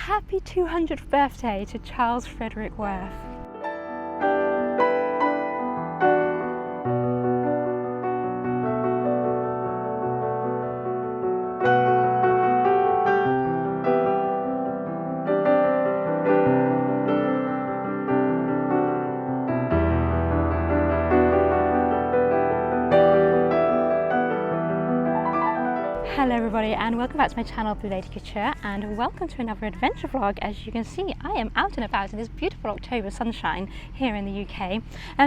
Happy 200th birthday to Charles Frederick Worth. Hello everybody and welcome back to my channel Blue Lady Couture, and welcome to another adventure vlog. As you can see, I am out and about in this beautiful October sunshine here in the UK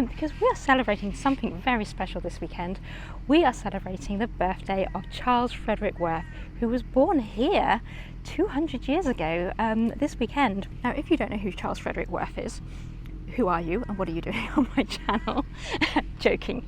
because we are celebrating something very special this weekend. We are celebrating the birthday of Charles Frederick Worth, who was born here 200 years ago this weekend. Now, if you don't know who Charles Frederick Worth is, who are you and what are you doing on my channel? Joking.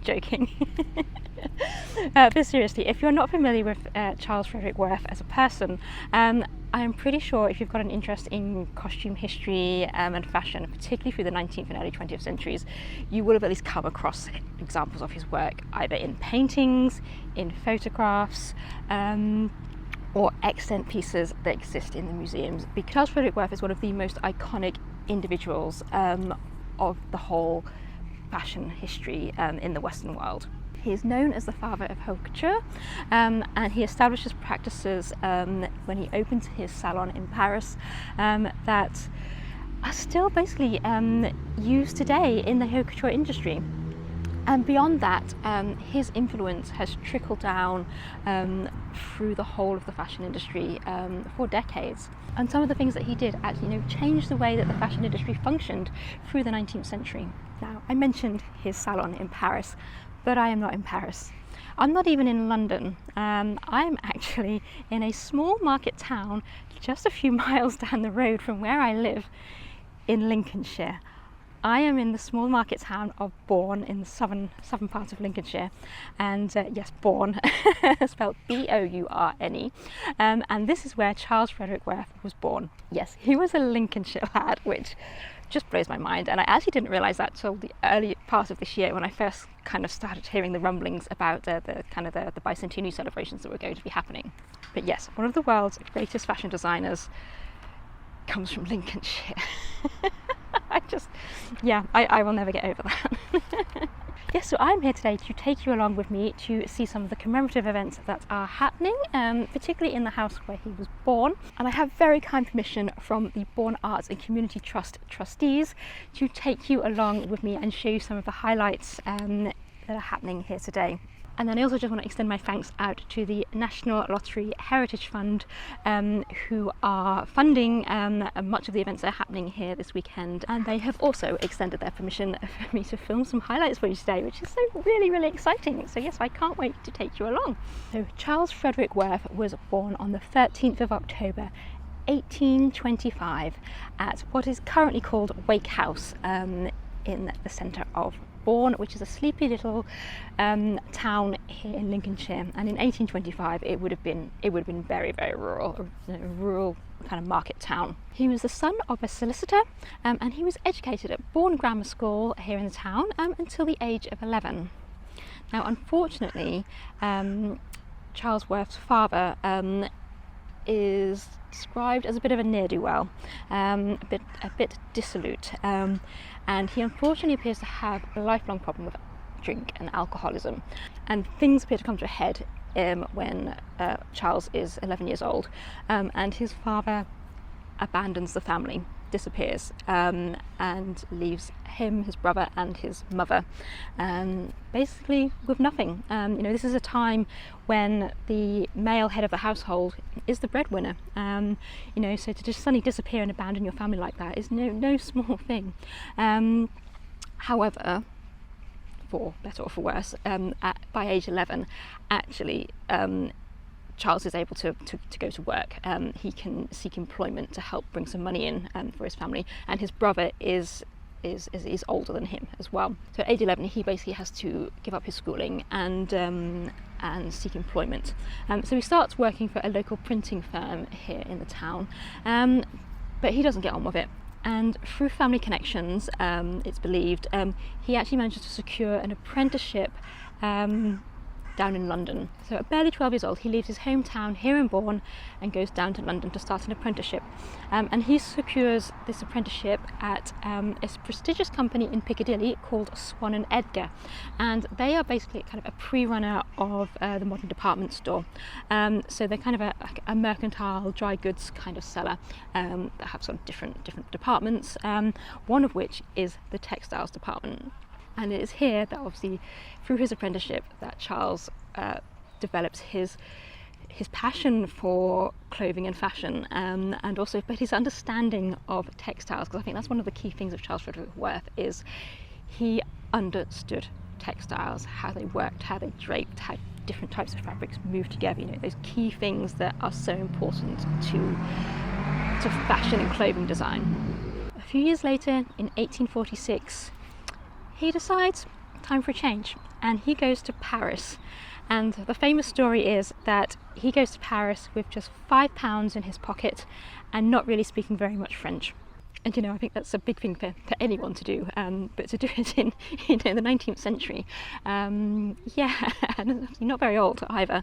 But seriously, if you're not familiar with Charles Frederick Worth as a person, I'm pretty sure if you've got an interest in costume history and fashion, particularly through the 19th and early 20th centuries, you will have at least come across examples of his work, either in paintings, in photographs, or extant pieces that exist in the museums. Because Charles Frederick Worth is one of the most iconic individuals of the whole fashion history in the Western world. He is known as the Father of Haute Couture, and he establishes practices when he opened his salon in Paris that are still basically used today in the haute couture industry. And beyond that, his influence has trickled down through the whole of the fashion industry for decades. And some of the things that he did actually changed the way that the fashion industry functioned through the 19th century. Now, I mentioned his salon in Paris, but I am not in Paris. I'm not even in London. I'm actually in a small market town just a few miles down the road from where I live in Lincolnshire. I am in the small market town of Bourne in the southern part of Lincolnshire, and yes, Bourne, spelled B-O-U-R-N-E, and this is where Charles Frederick Worth was born. Yes, he was a Lincolnshire lad, which just blows my mind, and I actually didn't realise that till the early part of this year when I first kind of started hearing the rumblings about the Bicentenary celebrations that were going to be happening. But yes, one of the world's greatest fashion designers comes from Lincolnshire. I will never get over that. Yes, so I'm here today to take you along with me to see some of the commemorative events that are happening, particularly in the house where he was born. And I have very kind permission from the Bourne Arts and Community Trust trustees to take you along with me and show you some of the highlights that are happening here today. And then I also just want to extend my thanks out to the National Lottery Heritage Fund, who are funding much of the events that are happening here this weekend. And they have also extended their permission for me to film some highlights for you today, which is so really exciting. So yes, I can't wait to take you along. So Charles Frederick Worth was born on the 13th of October 1825 at what is currently called Wake House in the centre of Bourne, which is a sleepy little town here in Lincolnshire. And in 1825 it would have been very rural, a rural kind of market town. He was the son of a solicitor, and he was educated at Bourne Grammar School here in the town until the age of 11. Now, unfortunately, Charles Worth's father is described as a bit of a ne'er-do-well, a bit dissolute, and he unfortunately appears to have a lifelong problem with drink and alcoholism. And things appear to come to a head when Charles is 11 years old, and his father abandons the family, disappears, and leaves him, his brother and his mother basically with nothing. This is a time when the male head of the household is the breadwinner, so to just suddenly disappear and abandon your family like that is no small thing. However, for better or for worse, by age 11 actually Charles is able to go to work. He can seek employment to help bring some money in for his family, and his brother is older than him as well. So at age 11 he basically has to give up his schooling and seek employment. So he starts working for a local printing firm here in the town, but he doesn't get on with it. And through family connections, it's believed, he actually manages to secure an apprenticeship down in London. So at barely 12 years old, he leaves his hometown here in Bourne and goes down to London to start an apprenticeship. And he secures this apprenticeship at a prestigious company in Piccadilly called Swan and Edgar. And they are basically kind of a pre-runner of the modern department store. So they're kind of a mercantile dry goods kind of seller that have sort of different departments, one of which is the textiles department. And it is here that obviously through his apprenticeship that Charles develops his passion for clothing and fashion, and also but his understanding of textiles, because I think that's one of the key things of Charles Frederick Worth is he understood textiles, how they worked, how they draped, how different types of fabrics move together, those key things that are so important to fashion and clothing design. A few years later, in 1846, he decides time for a change, and he goes to Paris. And the famous story is that he goes to Paris with just £5 in his pocket and not really speaking very much French. And I think that's a big thing for anyone to do, but to do it in the 19th century, and not very old either,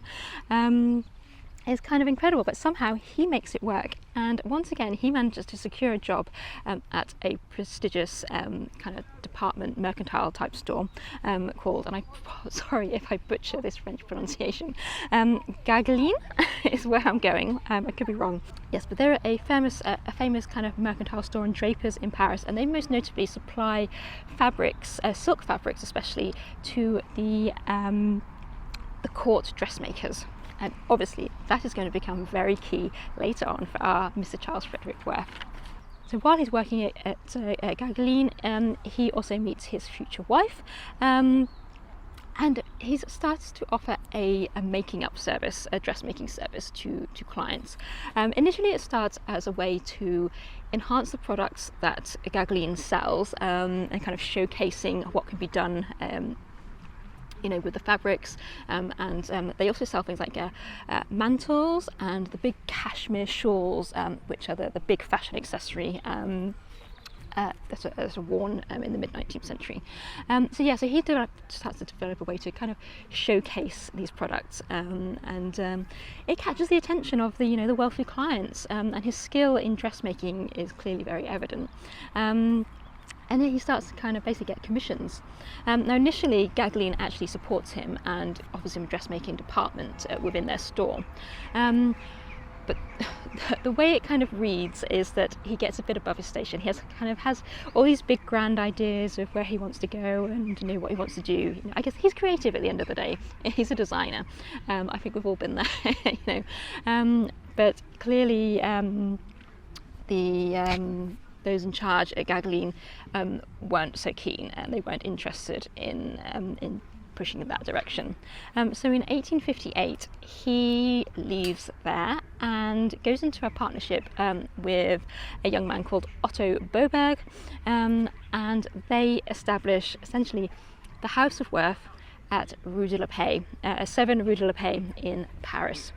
is kind of incredible. But somehow he makes it work, and once again he manages to secure a job at a prestigious kind of department mercantile type store called, and I'm sorry if I butcher this French pronunciation, Gageline is where I'm going. I could be wrong. Yes, but they're a famous kind of mercantile store and drapers in Paris, and they most notably supply fabrics, silk fabrics especially, to the court dressmakers. And obviously that is going to become very key later on for our Mr. Charles Frederick Worth. So while he's working at Gageline, he also meets his future wife, and he starts to offer a making up service, a dressmaking service to clients. Initially it starts as a way to enhance the products that Gageline sells, and kind of showcasing what can be done with the fabrics, and they also sell things like mantles and the big cashmere shawls, which are the big fashion accessory that are worn in the mid-19th century. So he starts to develop a way to kind of showcase these products, and it catches the attention of the wealthy clients, and his skill in dressmaking is clearly very evident. And then he starts to kind of basically get commissions. Now initially Gageline actually supports him and offers him a dressmaking department within their store. But the way it kind of reads is that he gets a bit above his station. He has all these big grand ideas of where he wants to go and what he wants to do. I guess he's creative at the end of the day. He's a designer. I think we've all been there, But clearly those in charge at Gageline weren't so keen, and they weren't interested in pushing in that direction. So in 1858 he leaves there and goes into a partnership with a young man called Otto Boberg, and they establish essentially the House of Worth at Rue de la Paix, 7 Rue de la Paix in Paris.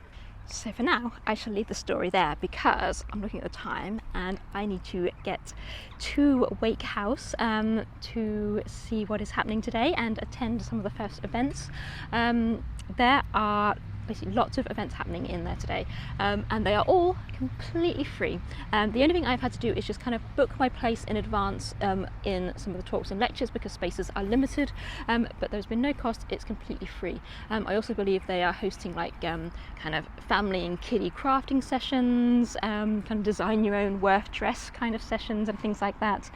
So for now, I shall leave the story there because I'm looking at the time and I need to get to Wake House to see what is happening today and attend some of the first events. There are basically lots of events happening in there today, and they are all completely free. The only thing I've had to do is just kind of book my place in advance in some of the talks and lectures because spaces are limited, but there's been no cost. It's completely free. I also believe they are hosting like kind of family and kiddie crafting sessions, kind of design your own Worth dress kind of sessions and things like that.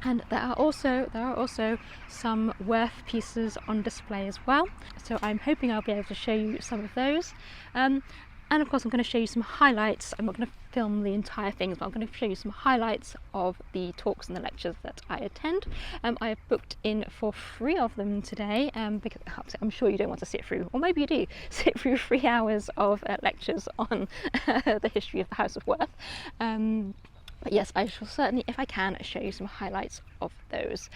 And there are also some Worth pieces on display as well, so I'm hoping I'll be able to show you some of those, and of course I'm going to show you some highlights. I'm not going to film the entire thing, but I'm going to show you some highlights of the talks and the lectures that I attend. I have booked in for 3 of them today, because I'm sure you don't want to sit through, or maybe you do, sit through 3 hours of lectures on the history of the House of Worth. But yes, I shall certainly, if I can, show you some highlights of those.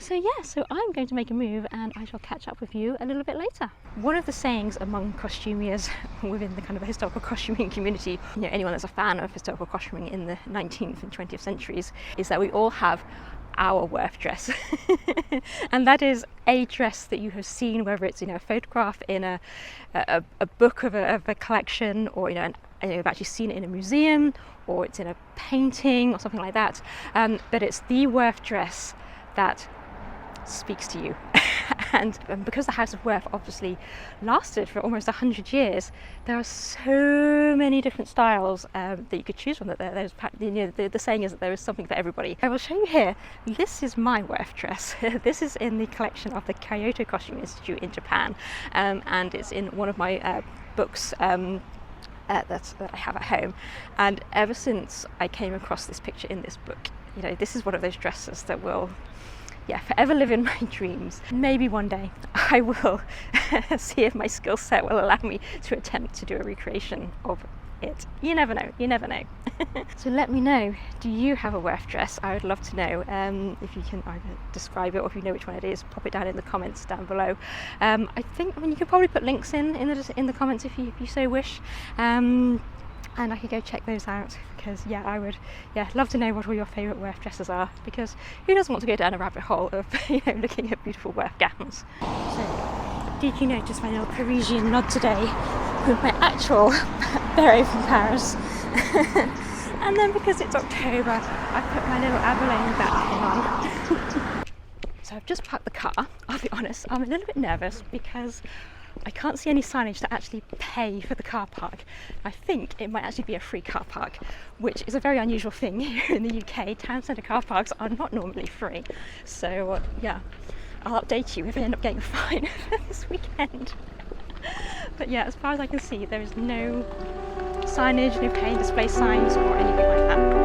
So I'm going to make a move and I shall catch up with you a little bit later. One of the sayings among costumiers within the kind of historical costuming community, anyone that's a fan of historical costuming in the 19th and 20th centuries, is that we all have our Worth dress. And that is a dress that you have seen, whether it's, you know, a photograph in a book of a collection, or, you know, you've actually seen it in a museum, or it's in a painting or something like that. But it's the Worth dress that speaks to you. And because the House of Worth obviously lasted for almost 100 years, there are so many different styles that you could choose from. There's, you know, the saying is that there is something for everybody. I will show you here. This is my Worth dress. This is in the collection of the Kyoto Costume Institute in Japan, and it's in one of my books that I have at home. And ever since I came across this picture in this book, you know, this is one of those dresses that will, yeah, forever live in my dreams. Maybe one day I will see if my skill set will allow me to attempt to do a recreation of it. You never know, you never know. So let me know, do you have a Worth dress? I would love to know. If you can either describe it, or if you know which one it is, pop it down in the comments down below. I mean, you can probably put links in the comments if you so wish. And I could go check those out, because yeah, I would, yeah, love to know what all your favourite Worth dresses are, because who doesn't want to go down a rabbit hole of, you know, looking at beautiful Worth gowns. So, did you notice my little Parisian nod today with my actual beret from Paris? And then because it's October, I put my little Abilene back on. So I've just parked the car. I'll be honest, I'm a little bit nervous because I can't see any signage to actually pay for the car park. I think it might actually be a free car park, which is a very unusual thing here in the UK. Town centre car parks are not normally free. So yeah, I'll update you if I end up getting a fine this weekend. But yeah, as far as I can see, there is no signage, no pay display signs or anything like that.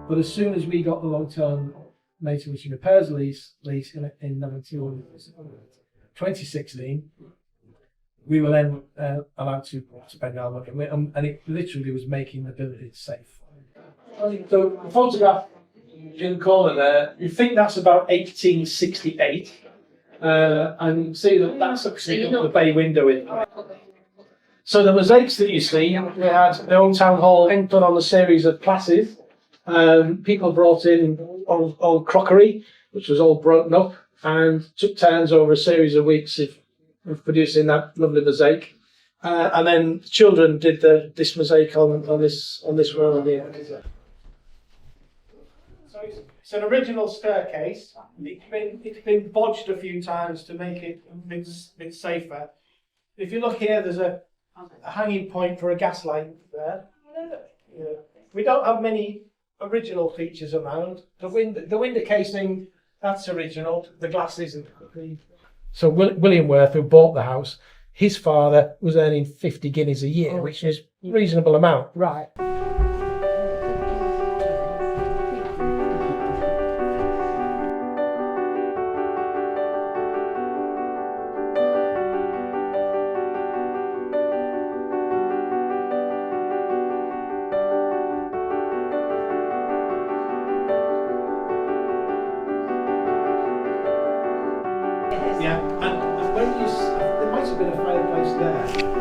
But as soon as we got the long-term maintenance and repairs lease in 2016, we were then allowed to spend our money, and it literally was making the building safe. So the photograph in the corner there, you think that's about 1868, and you can see that that's the bay window in. So the mosaics that you see, we had the old town hall done on a series of classes. People brought in old crockery, which was all broken up, and took turns over a series of weeks of producing that lovely mosaic. And then the children did this mosaic on this wall here. So it's an original staircase. It's been bodged a few times to make it a bit safer. If you look here, there's a hanging point for a gas light there. Yeah. We don't have many original features around. The window casing, that's original. The glass isn't. So William Worth, who bought the house, his father was earning 50 guineas a year, which is a reasonable amount. Right. Yeah, and when there might have been a fireplace there.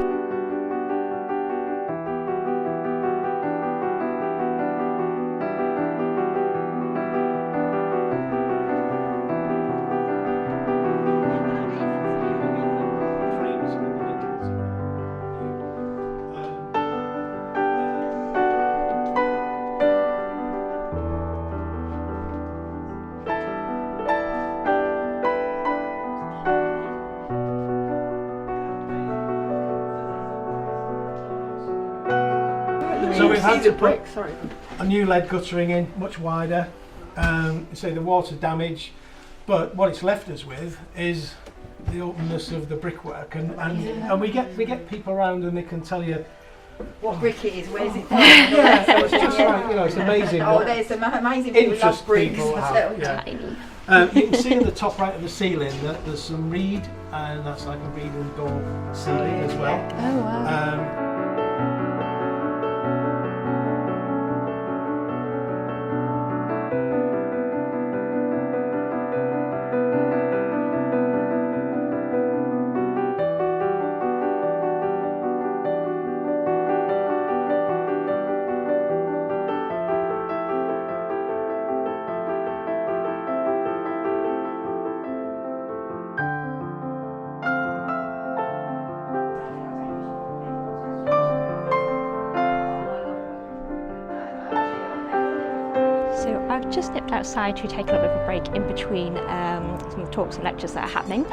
So we've had to put a new lead guttering in, much wider. So the water damage, but what it's left us with is the openness of the brickwork, and we get people around and they can tell you what brick it is, where's it from? yeah, so it's just like, you know, it's amazing. Oh, there's some amazing people who love bricks. People have, yeah. You can see in the top right of the ceiling that there's some reed, and that's like a reed and door ceiling as well. Oh wow. So I've just nipped outside to take a little bit of a break in between some of the talks and lectures that are happening.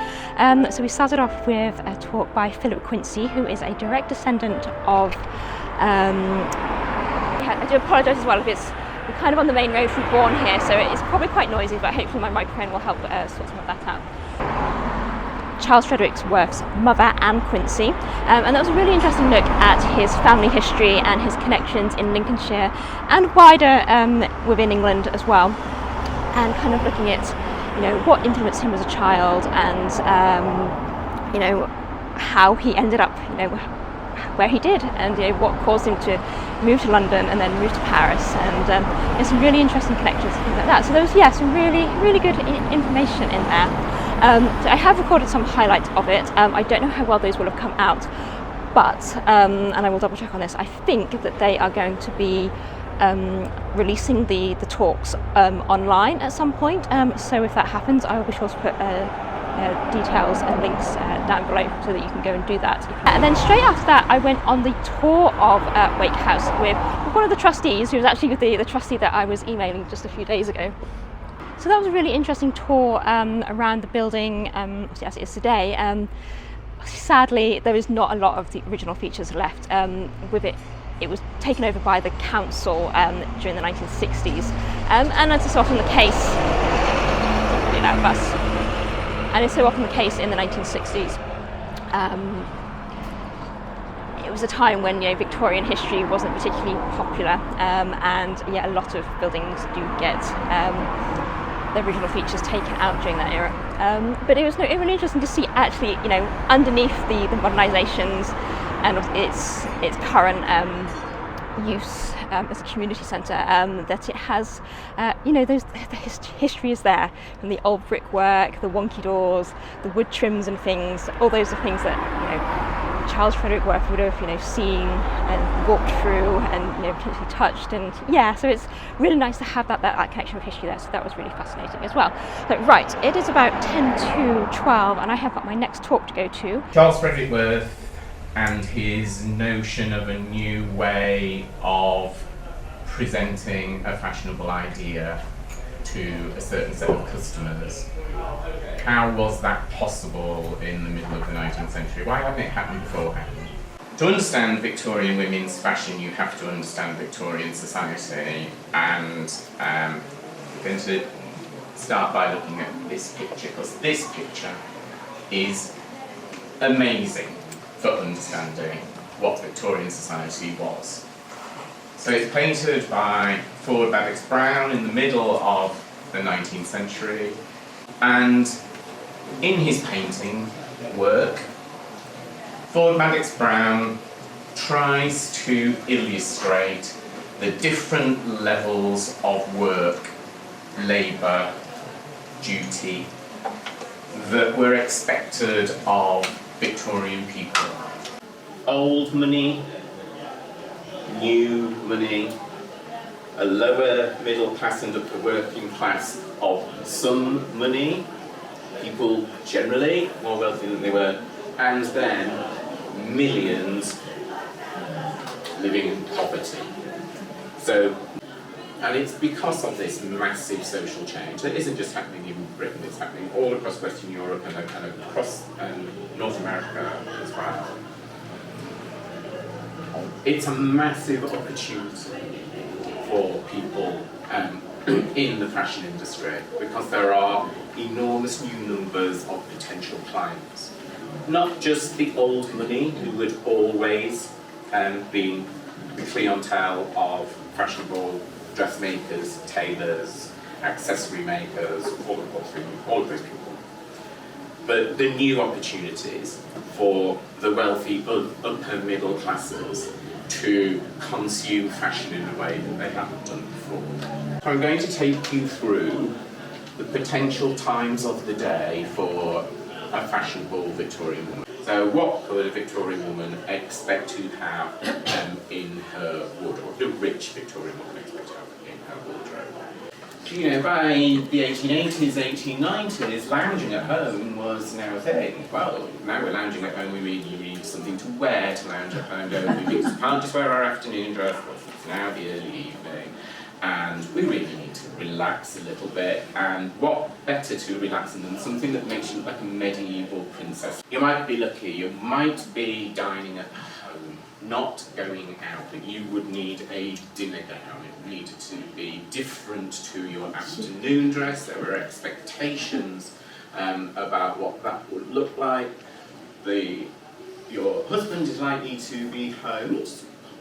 So we started off with a talk by Philip Quincy, who is a direct descendant of, I do apologise as well if we're kind of on the main road from Bourne here, so it's probably quite noisy, but hopefully my microphone will help sort some of that out. Charles Frederick Worth's mother, Anne Quincy, and that was a really interesting look at his family history and his connections in Lincolnshire and wider within England as well, and kind of looking at, you know, what influenced him as a child, and you know, how he ended up, you know, where he did, and you know, what caused him to move to London and then move to Paris, and there's some really interesting connections and things like that. So there was, yeah, some really good information in there. So I have recorded some highlights of it. I don't know how well those will have come out, but, and I will double check on this, I think that they are going to be releasing the talks online at some point. So if that happens, I will be sure to put details and links down below so that you can go and do that. And then straight after that, I went on the tour of Wake House with one of the trustees, who was actually the trustee that I was emailing just a few days ago. So that was a really interesting tour around the building, as it is today. Sadly, there is not a lot of the original features left. With it was taken over by the council during the 1960s. And as is often the case, really loud bus. And it's so often the case in the 1960s. It was a time when, you know, Victorian history wasn't particularly popular, and yeah, a lot of buildings do get the original features taken out during that era. But it was really interesting to see, actually, you know, underneath the modernisations and its current use as a community centre, that it has, you know, the history is there, from the old brickwork, the wonky doors, the wood trims and things. All those are things that, you know, Charles Frederick Worth would have, you know, seen and walked through and, you know, potentially touched, and yeah, so it's really nice to have that connection with history there. So that was really fascinating as well. So right, it is about 10 to 12, and I have got my next talk to go to. Charles Frederick Worth and his notion of a new way of presenting a fashionable idea to a certain set of customers. How was that possible in the middle of the 19th century? Why hadn't it happened beforehand? To understand Victorian women's fashion, you have to understand Victorian society, and I'm going to start by looking at this picture, because this picture is amazing for understanding what Victorian society was. So it's painted by Ford Madox Brown in the middle of the 19th century, and in his painting work, Ford Madox Brown tries to illustrate the different levels of work, labour, duty that were expected of Victorian people. Old money, new money, a lower middle class and upper working class of some money, people generally more wealthy than they were, and then millions living in poverty. So, and it's because of this massive social change that isn't just happening in Britain, it's happening all across Western Europe and across North America as well. It's a massive opportunity for people in the fashion industry because there are enormous new numbers of potential clients. Not just the old money who had always been the clientele of fashionable dressmakers, tailors, accessory makers, all of those people. But the new opportunities for the wealthy upper middle classes to consume fashion in a way that they haven't done before. So I'm going to take you through the potential times of the day for a fashionable Victorian woman. So what could a Victorian woman expect to have in her wardrobe? The rich Victorian woman expect to have in her wardrobe. You know, by the 1880s, 1890s, lounging at home was now a thing. Well, now we're lounging at home, we need something to wear to lounge at home, don't we? Because we can't just wear our afternoon dress, it's now the early evening, and we really need to relax a little bit, and what better to relax than something that makes you look like a medieval princess. You might be lucky, you might be dining at home, not going out, but you would need a dinner gown. It needed to be different to your afternoon dress. There were expectations about what that would look like. Your husband is likely to be home,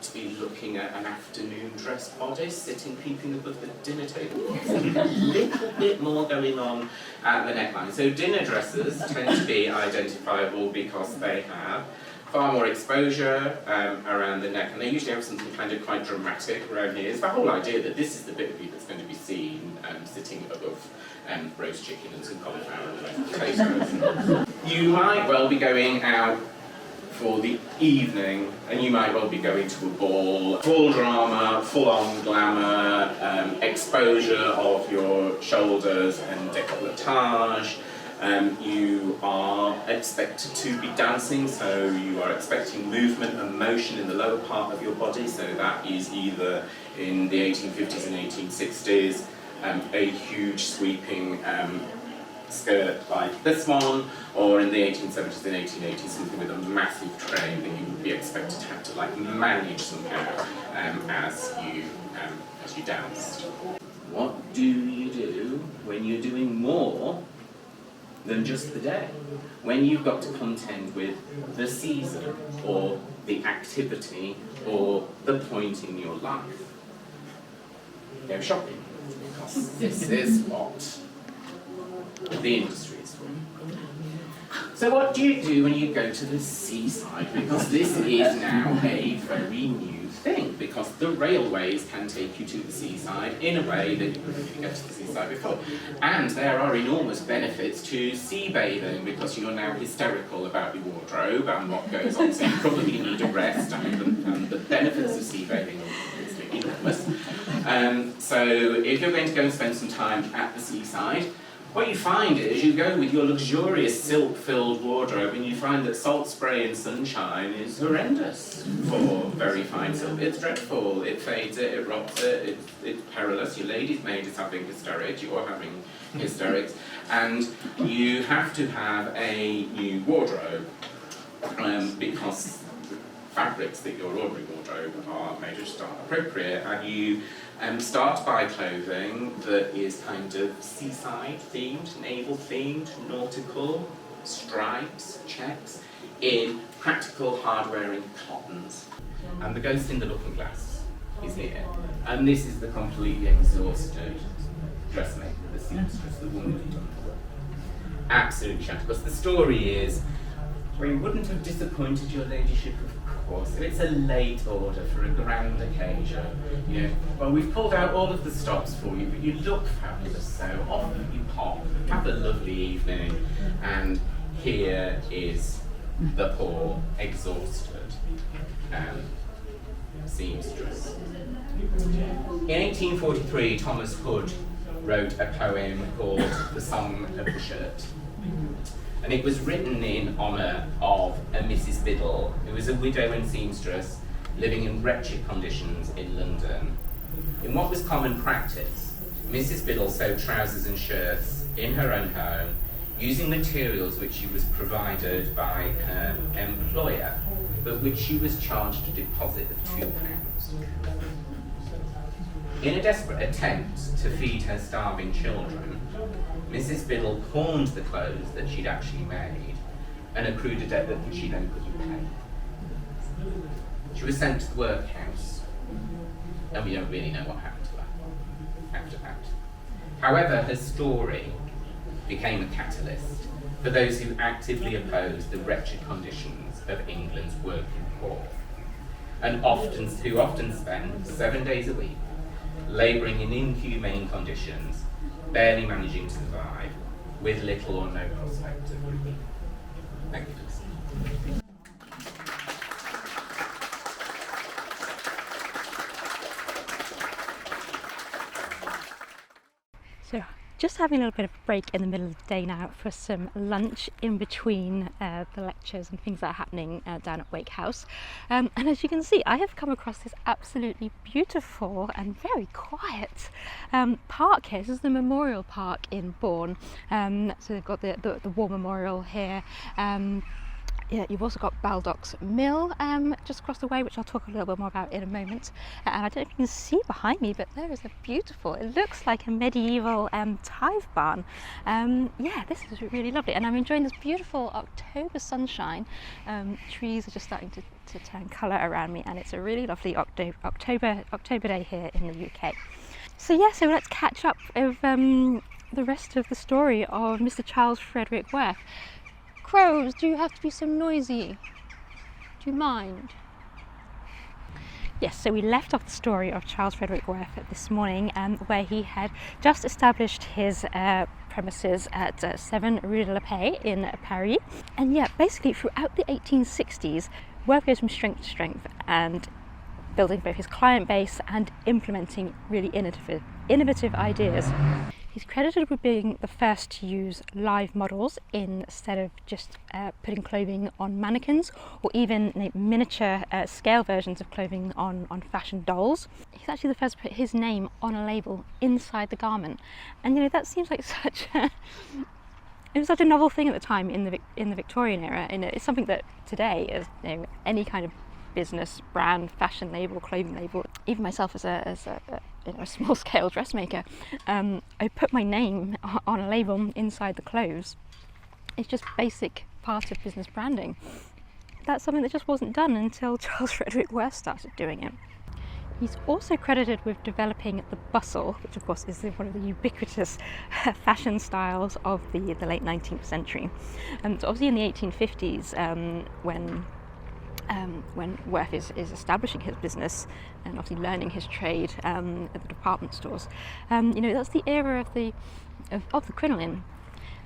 to be looking at an afternoon dress bodice, sitting peeping above the dinner table. A little bit more going on at the neckline. So dinner dresses tend to be identifiable because they have far more exposure around the neck, and they usually have something kind of quite dramatic around here. It's the whole idea that this is the bit of you that's going to be seen sitting above roast chicken and some cauliflower and potatoes. You might well be going out for the evening, and you might well be going to a ball. Full drama, full-on glamour, exposure of your shoulders and décolletage. You are expected to be dancing, so you are expecting movement and motion in the lower part of your body, so that is either in the 1850s and 1860s, a huge sweeping skirt like this one, or in the 1870s and 1880s, something with a massive train that you would be expected to have to like manage somehow as you danced. What do you do when you're doing more than just the day? When you've got to contend with the season, or the activity, or the point in your life? Go shopping, because this is what the industry is for. So what do you do when you go to the seaside? Because this is now a very new thing, because the railways can take you to the seaside in a way that you couldn't really get to the seaside before. And there are enormous benefits to sea bathing, because you're now hysterical about your wardrobe and what goes on, so you probably need a rest, and the benefits of sea bathing are enormous. So if you're going to go and spend some time at the seaside, what you find is you go with your luxurious silk-filled wardrobe and you find that salt spray and sunshine is horrendous for very fine silk. It's dreadful, it fades it, it rots it, it's perilous. Your lady's maid is having hysterics, you're having hysterics, and you have to have a new wardrobe because fabrics that your ordinary wardrobe are made of are appropriate, and you start to buy clothing that is kind of seaside themed, naval themed, nautical, stripes, checks, in practical hard-wearing cottons. And the ghost in the looking glass is here. And this is the completely exhausted dressmaker, the seamstress, the woman who done the work. Absolutely shattered. Because the story is, we wouldn't have disappointed your ladyship, of course, if it's a late order for a grand occasion. You know, well, we've pulled out all of the stops for you, but you look fabulous, so off you pop, have a lovely evening, and here is the poor, exhausted seamstress. In 1843, Thomas Hood wrote a poem called The Song of the Shirt. And it was written in honour of a Mrs. Biddle, who was a widow and seamstress living in wretched conditions in London. In what was common practice, Mrs. Biddle sewed trousers and shirts in her own home using materials which she was provided by her employer, but which she was charged a deposit of £2. In a desperate attempt to feed her starving children, Mrs. Biddle pawned the clothes that she'd actually made and accrued a debt that she then couldn't pay. She was sent to the workhouse, and we don't really know what happened to her after that. However, her story became a catalyst for those who actively opposed the wretched conditions of England's working poor, and who often spend 7 days a week labouring in inhumane conditions, barely managing to survive, with little or no prospect of relief. Thank you for listening. So, just having a little bit of a break in the middle of the day now for some lunch in between the lectures and things that are happening down at Wake House. And as you can see, I have come across this absolutely beautiful and very quiet park here. This is the Memorial Park in Bourne. So they've got the War Memorial here. Yeah, you've also got Baldock's Mill just across the way, which I'll talk a little bit more about in a moment. And I don't know if you can see behind me, but there is a beautiful, it looks like a medieval tithe barn. Yeah, this is really lovely, and I'm enjoying this beautiful October sunshine. Trees are just starting to turn colour around me, and it's a really lovely October day here in the UK. So yeah, so let's catch up with the rest of the story of Mr. Charles Frederick Worth. Crows, do you have to be so noisy? Do you mind? Yes, so we left off the story of Charles Frederick Worth this morning, where he had just established his premises at 7 Rue de la Paix in Paris. And yeah, basically throughout the 1860s, Worth goes from strength to strength and building both his client base and implementing really innovative ideas. He's credited with being the first to use live models instead of just putting clothing on mannequins, or even miniature scale versions of clothing on fashion dolls. He's actually the first to put his name on a label inside the garment, and you know that seems like it was such a novel thing at the time in the Victorian era, and it's something that today, as you know, any kind of business, brand, fashion label, clothing label, even myself as a small-scale dressmaker, I put my name on a label inside the clothes. It's just basic part of business branding. That's something that just wasn't done until Charles Frederick Worth started doing it. He's also credited with developing the bustle, which of course is one of the ubiquitous fashion styles of the late 19th century. And so obviously in the 1850s, when Worth is establishing his business and obviously learning his trade at the department stores, you know, that's the era of the crinoline.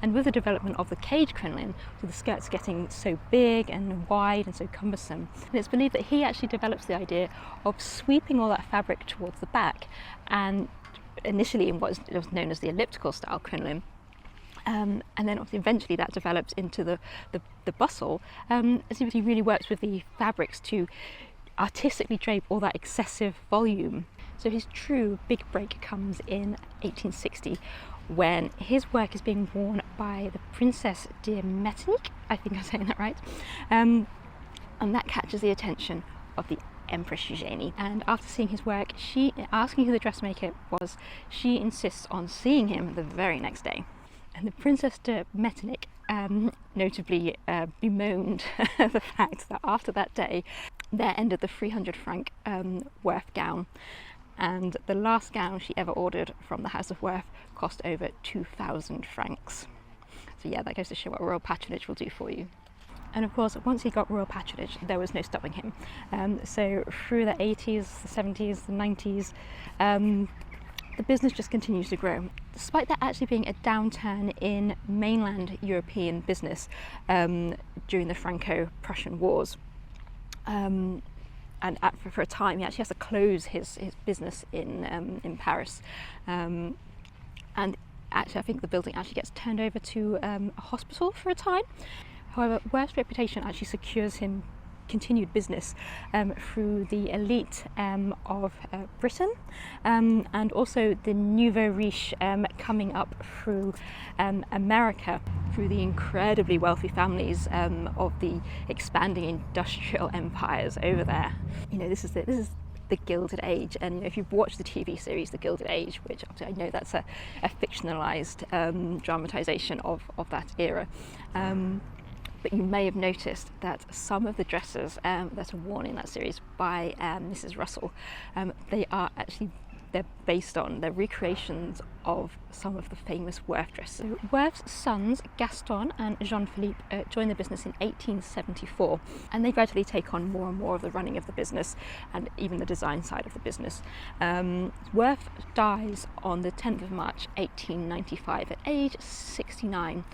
And with the development of the cage crinoline, with the skirts getting so big and wide and so cumbersome, and it's believed that he actually develops the idea of sweeping all that fabric towards the back, and initially in what was known as the elliptical style crinoline. And then eventually that develops into the bustle, as he really works with the fabrics to artistically drape all that excessive volume. So his true big break comes in 1860, when his work is being worn by the Princess de Metternich, I think I'm saying that right, and that catches the attention of the Empress Eugenie. And after seeing his work, asking who the dressmaker was, she insists on seeing him the very next day. And the Princess de Metternich notably bemoaned the fact that after that day there ended the 300 franc Worth gown, and the last gown she ever ordered from the House of Worth cost over 2,000 francs. So yeah, that goes to show what royal patronage will do for you. And of course, once he got royal patronage, there was no stopping him. So through the 80s, the 70s, the 90s, the business just continues to grow, despite there actually being a downturn in mainland European business during the Franco-Prussian Wars. And for a time, he actually has to close his business in Paris. And actually, I think the building actually gets turned over to a hospital for a time. However, Worth's reputation actually secures him continued business through the elite of Britain, and also the nouveau riche coming up through America, through the incredibly wealthy families of the expanding industrial empires over there. You know, this is the Gilded Age, and you know, if you've watched the TV series The Gilded Age, which obviously I know that's a fictionalized dramatization of that era, but you may have noticed that some of the dresses that are worn in that series by Mrs. Russell, they're based on, they're recreations of some of the famous Worth dresses. So Worth's sons, Gaston and Jean-Philippe, joined the business in 1874, and they gradually take on more and more of the running of the business and even the design side of the business. Worth dies on the 10th of March 1895 at age 69.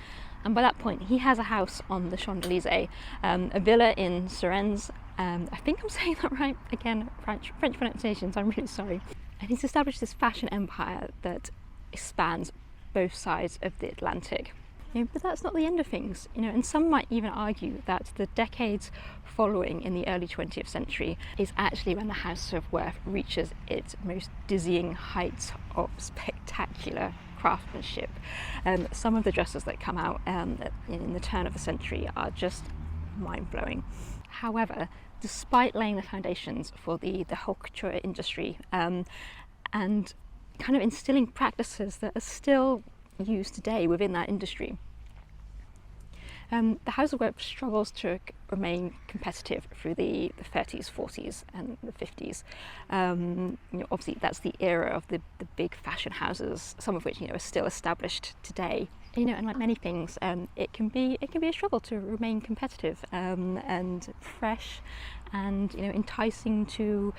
And by that point, he has a house on the Champs-Élysées, a villa in Suresnes. I think I'm saying that right. Again, French pronunciations, I'm really sorry. And he's established this fashion empire that spans both sides of the Atlantic. You know, but that's not the end of things. You know, and some might even argue that the decades following in the early 20th century is actually when the House of Worth reaches its most dizzying heights of spectacular craftsmanship. Some of the dresses that come out in the turn of the century are just mind-blowing. However, despite laying the foundations for the haute couture industry and kind of instilling practices that are still used today within that industry, the House of Worth struggles to remain competitive through the 30s, 40s and the 50s. You know, obviously that's the era of the big fashion houses, some of which, you know, are still established today. You know, and like many things, it can be a struggle to remain competitive and fresh and, you know, enticing to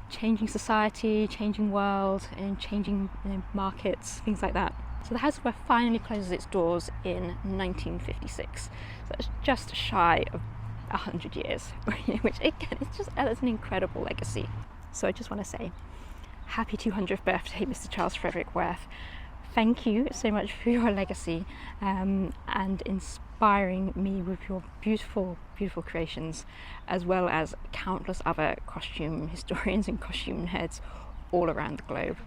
changing society, changing world and changing, you know, markets, things like that. So the House of Worth finally closes its doors in 1956. So that's just shy of 100 years, which again, it's an incredible legacy. So I just want to say, happy 200th birthday, Mr. Charles Frederick Worth. Thank you so much for your legacy and inspiring me with your beautiful, beautiful creations, as well as countless other costume historians and costume heads all around the globe.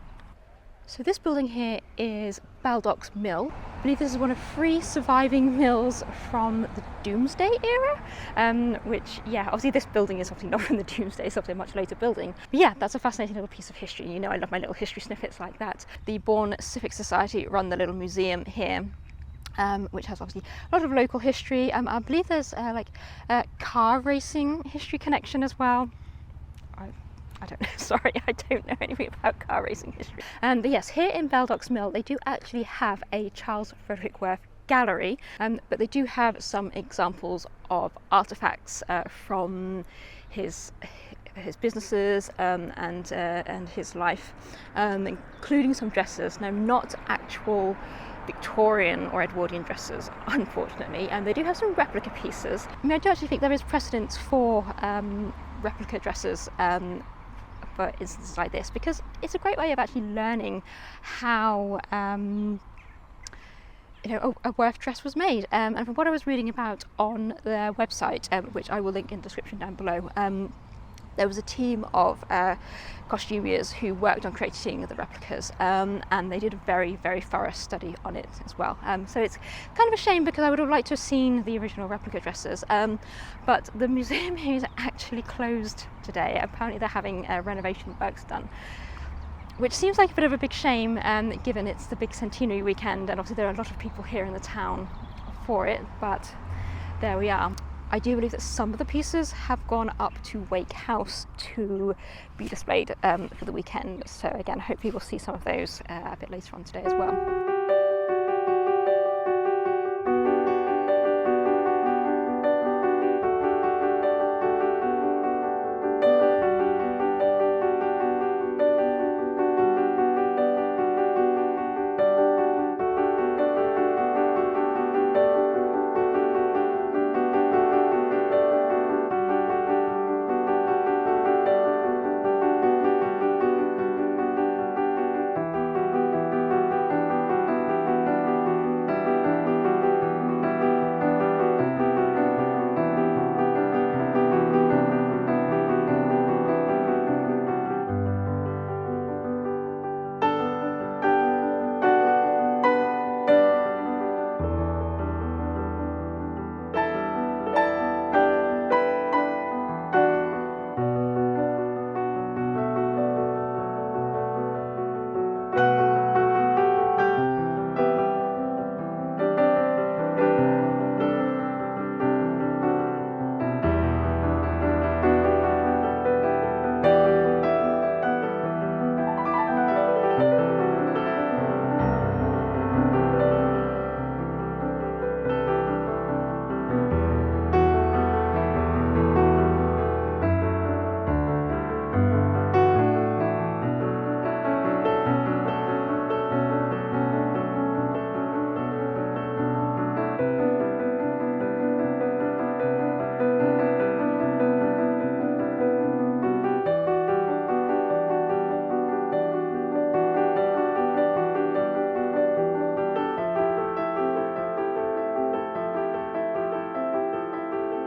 So this building here is Baldock's Mill. I believe this is one of 3 surviving mills from the Doomsday era, which, yeah, obviously this building is obviously not from the Doomsday, it's obviously a much later building. But yeah, that's a fascinating little piece of history. You know, I love my little history snippets like that. The Bourne Civic Society run the little museum here, which has obviously a lot of local history. I believe there's like a car racing history connection as well. I don't know, sorry, I don't know anything about car racing history. But yes, here in Baldock's Mill, they do actually have a Charles Frederick Worth gallery, but they do have some examples of artifacts from his businesses and his life, including some dresses. Now, not actual Victorian or Edwardian dresses, unfortunately, and they do have some replica pieces. I mean, I do actually think there is precedence for replica dresses for instances like this, because it's a great way of actually learning how you know, a Worth dress was made. And from what I was reading about on their website, which I will link in the description down below, There was a team of costumiers who worked on creating the replicas, and they did a very, very thorough study on it as well. So it's kind of a shame because I would have liked to have seen the original replica dresses, but the museum here is actually closed today. Apparently they're having renovation works done, which seems like a bit of a big shame given it's the big centenary weekend, and obviously there are a lot of people here in the town for it, but there we are. I do believe that some of the pieces have gone up to Wake House to be displayed for the weekend, so again, hopefully we'll see some of those a bit later on today as well.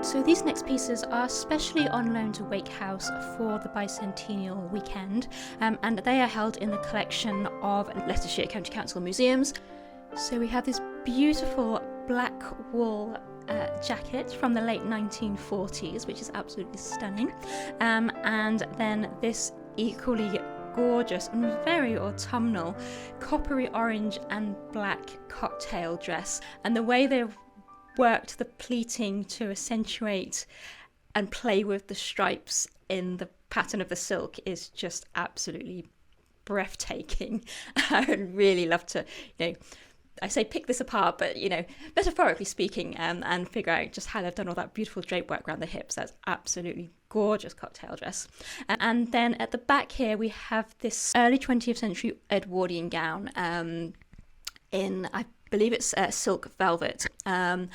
So these next pieces are specially on loan to Wake House for the bicentennial weekend, and they are held in the collection of Leicestershire County Council Museums. So we have this beautiful black wool jacket from the late 1940s, which is absolutely stunning, and then this equally gorgeous and very autumnal coppery orange and black cocktail dress, and the way they've worked the pleating to accentuate and play with the stripes in the pattern of the silk is just absolutely breathtaking. I would really love to, I say pick this apart, but metaphorically speaking, and figure out just how they've done all that beautiful drape work around the hips. That's absolutely gorgeous cocktail dress. And then at the back here we have this early 20th century Edwardian gown in, I believe it's silk velvet, and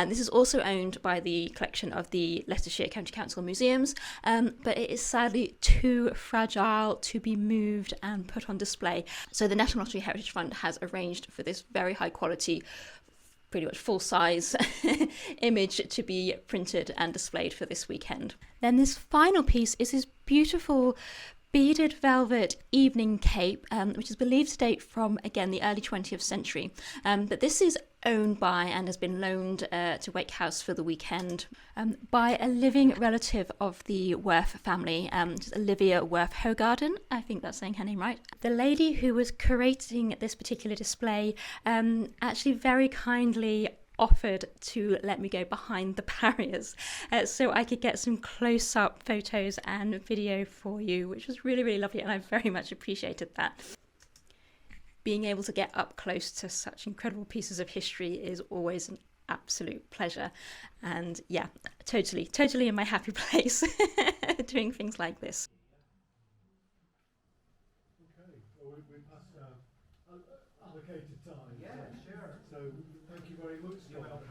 this is also owned by the collection of the Leicestershire County Council Museums, but it is sadly too fragile to be moved and put on display. So the National Lottery Heritage Fund has arranged for this very high quality, pretty much full size image to be printed and displayed for this weekend. Then this final piece is this beautiful beaded velvet evening cape, which is believed to date from, again, the early 20th century. But this is owned by and has been loaned to Wake House for the weekend by a living relative of the Worth family, which is Olivia Worth Hogarden. I think that's saying her name right. The lady who was curating this particular display actually very kindly offered to let me go behind the barriers so I could get some close-up photos and video for you, which was really, really lovely, and I very much appreciated that. Being able to get up close to such incredible pieces of history is always an absolute pleasure, and yeah, totally in my happy place doing things like this. Okay, well, we're past allocated time. Yeah, sure. So thank you very much. You're welcome.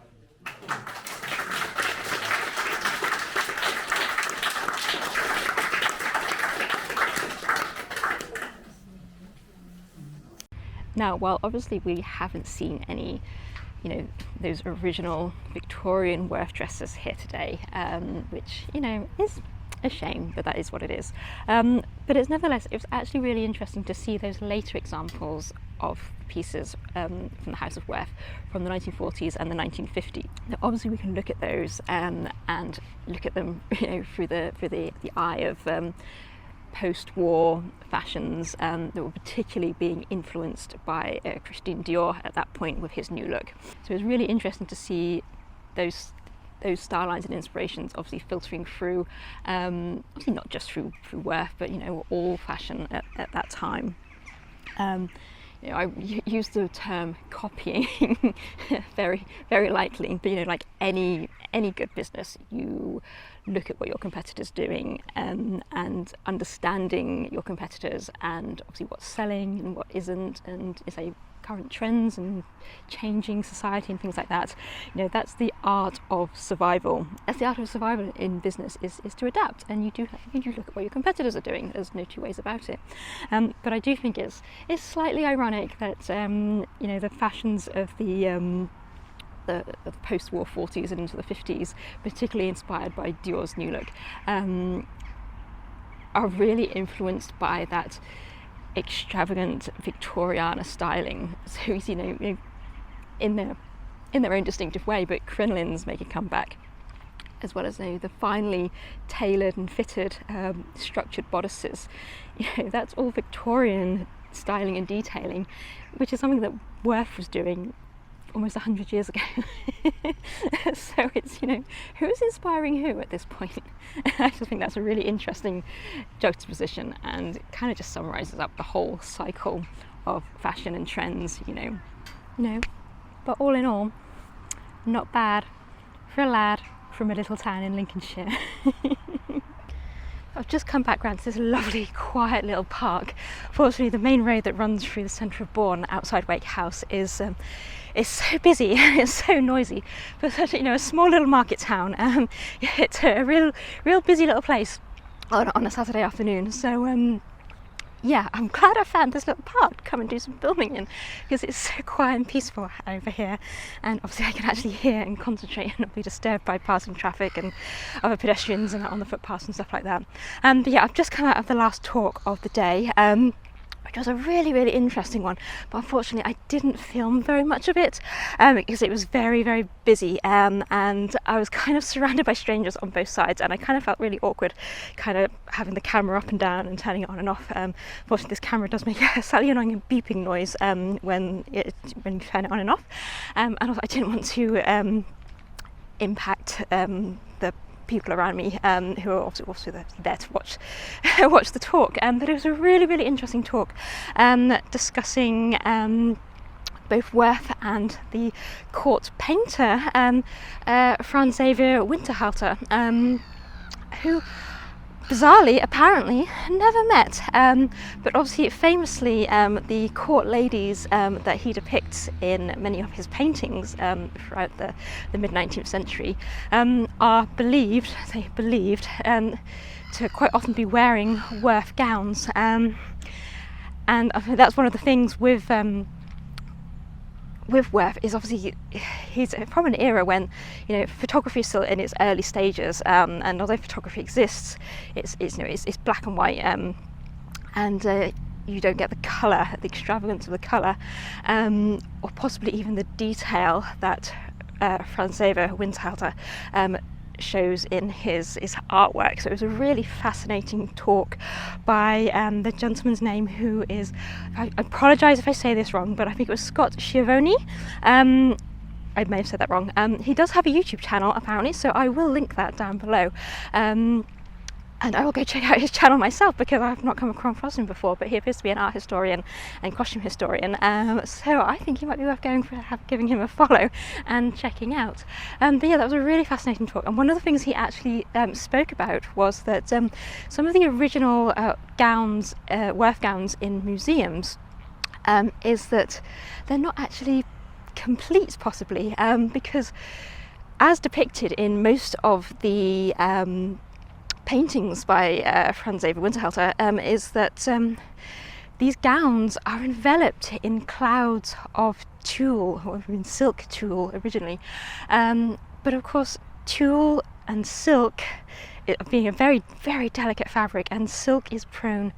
Now, while obviously we haven't seen any, those original Victorian Worth dresses here today, which, is A shame, but that is what it is. But it's nevertheless, it was actually really interesting to see those later examples of pieces from the House of Worth from the 1940s and the 1950s. Now, obviously, we can look at those and look at them, through the eye of post-war fashions that were particularly being influenced by Christian Dior at that point with his new look. So it was really interesting to see those style lines and inspirations obviously filtering through, obviously not just through Worth, but all fashion at that time. I use the term copying very, very lightly, but like any good business, you look at what your competitors doing and understanding your competitors and obviously what's selling and what isn't, and current trends and changing society and things like that. That's the art of survival. That's the art of survival in business, is to adapt, and you look at what your competitors are doing. There's no two ways about it. But I do think it's slightly ironic that the fashions of the post-war 40s and into the 50s, particularly inspired by Dior's new look, are really influenced by that extravagant Victorian styling. So you see, in their own distinctive way, but crinolines make a comeback, as well as the finely tailored and fitted structured bodices. That's all Victorian styling and detailing, which is something that Worth was doing almost 100 years ago. So it's, who's inspiring who at this point? I just think that's a really interesting juxtaposition, and it kind of just summarizes up the whole cycle of fashion and trends, But all in all, not bad for a lad from a little town in Lincolnshire. I've just come back round to this lovely, quiet little park. Fortunately, the main road that runs through the centre of Bourne, outside Wake House, is so busy. It's so noisy. But such a small little market town. It's a real busy little place on a Saturday afternoon. So yeah, I'm glad I found this little park to come and do some filming in, because it's so quiet and peaceful over here, and obviously I can actually hear and concentrate and not be disturbed by passing traffic and other pedestrians and on the footpaths and stuff like that. But yeah, I've just come out of the last talk of the day, which was a really, really interesting one, but unfortunately I didn't film very much of it because it was very, very busy, and I was kind of surrounded by strangers on both sides, and I kind of felt really awkward kind of having the camera up and down and turning it on and off. Fortunately, this camera does make a slightly annoying beeping noise when you turn it on and off, and also I didn't want to impact the people around me who are also there to watch the talk. But it was a really, really interesting talk discussing both Worth and the court painter Franz Xaver Winterhalter, who bizarrely, apparently, never met, but obviously famously the court ladies that he depicts in many of his paintings throughout the mid-19th century are believed to quite often be wearing Worth gowns, and I think that's one of the things with Worth, is obviously he's from an era when photography is still in its early stages, and although photography exists, it's black and white, and you don't get the colour, the extravagance of the colour, or possibly even the detail that Franz Xaver Winterhalter shows in his artwork. So it was a really fascinating talk by the gentleman's name, who is, I apologise if I say this wrong, but I think it was Scott Schiavone. I may have said that wrong. He does have a YouTube channel apparently, so I will link that down below. And I will go check out his channel myself, because I've not come across him before, but he appears to be an art historian and costume historian, so I think he might be worth giving him a follow and checking out. But yeah, that was a really fascinating talk, and one of the things he actually spoke about was that some of the original gowns, Worth gowns in museums, is that they're not actually complete, possibly, because as depicted in most of the paintings by Franz Xaver Winterhalter, is that these gowns are enveloped in clouds of tulle, or in silk tulle originally, but of course tulle and silk it being a very, very delicate fabric, and silk is prone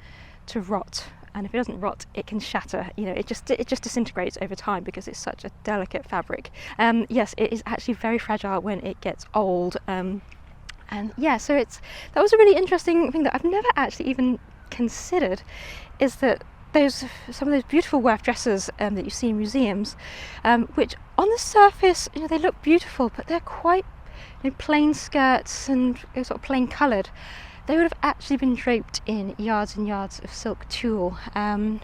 to rot. And if it doesn't rot, it can shatter. You know, it just disintegrates over time because it's such a delicate fabric. Yes, it is actually very fragile when it gets old. And yeah, so that was a really interesting thing that I've never actually even considered, is that some of those beautiful Worth dresses that you see in museums, which on the surface, you know, they look beautiful, but they're quite, you know, plain skirts and sort of plain coloured. They would have actually been draped in yards and yards of silk tulle,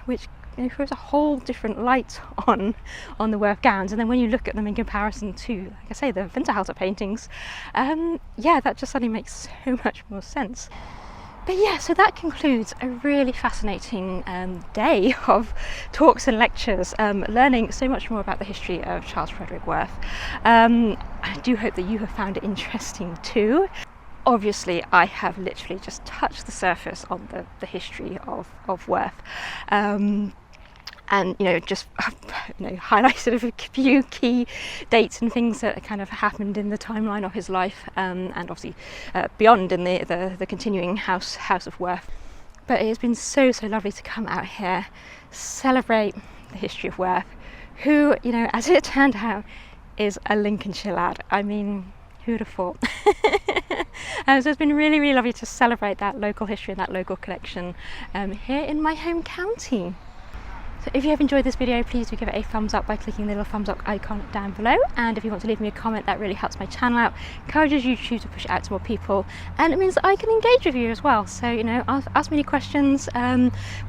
which, you know, throws a whole different light on the Worth gowns. And then when you look at them in comparison to, like I say, the Winterhalter paintings, yeah, that just suddenly makes so much more sense. But yeah, so that concludes a really fascinating day of talks and lectures, learning so much more about the history of Charles Frederick Worth. I do hope that you have found it interesting too. Obviously, I have literally just touched the surface on the history of Worth. And, you know, just, you know, highlighted a few key dates and things that kind of happened in the timeline of his life, and obviously beyond in the continuing House of Worth. But it has been so lovely to come out here, celebrate the history of Worth, who, you know, as it turned out, is a Lincolnshire lad. I mean, who would have thought? So it's been really lovely to celebrate that local history and that local collection here in my home county. So if you have enjoyed this video, please do give it a thumbs up by clicking the little thumbs up icon down below. And if you want to leave me a comment, that really helps my channel out, encourages YouTube to push it out to more people, and it means that I can engage with you as well. So, you know, ask me any questions,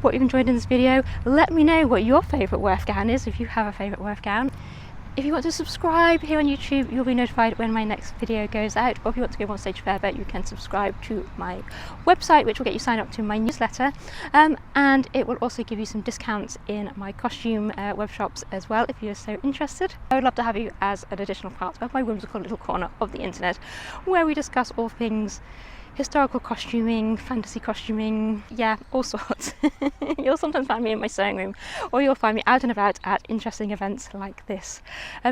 what you've enjoyed in this video. Let me know what your favourite Worth gown is, if you have a favourite Worth gown. If you want to subscribe here on YouTube, you'll be notified when my next video goes out. Or if you want to go one stage further, you can subscribe to my website, which will get you signed up to my newsletter. And it will also give you some discounts in my costume web shops as well, if you're so interested. I would love to have you as an additional part of my whimsical little corner of the internet, where we discuss all things historical costuming, fantasy costuming, yeah, all sorts. You'll sometimes find me in my sewing room, or you'll find me out and about at interesting events like this.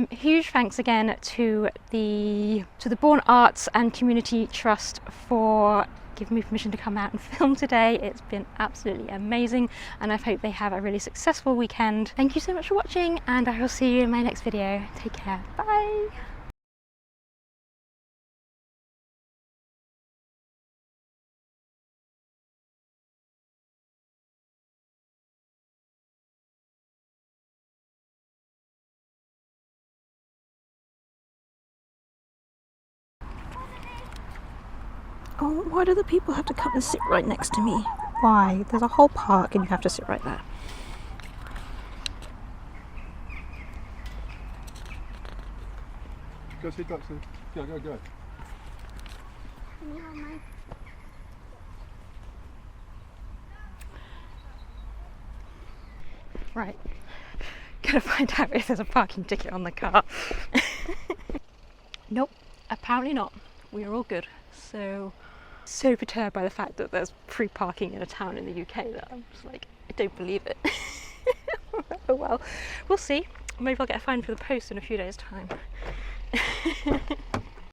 Huge thanks again to the Bourne Arts and Community Trust for giving me permission to come out and film today. It's been absolutely amazing, and I hope they have a really successful weekend. Thank you so much for watching, and I will see you in my next video. Take care. Bye. Oh, why do the people have to come and sit right next to me? Why? There's a whole park and you have to sit right there. Go see Doctor. Go. Right. Gotta find out if there's a parking ticket on the car. Nope, apparently not. We are all good. So perturbed by the fact that there's free parking in a town in the UK that I'm just like, I don't believe it. Oh well, we'll see. Maybe I'll get a fine for the post in a few days' time.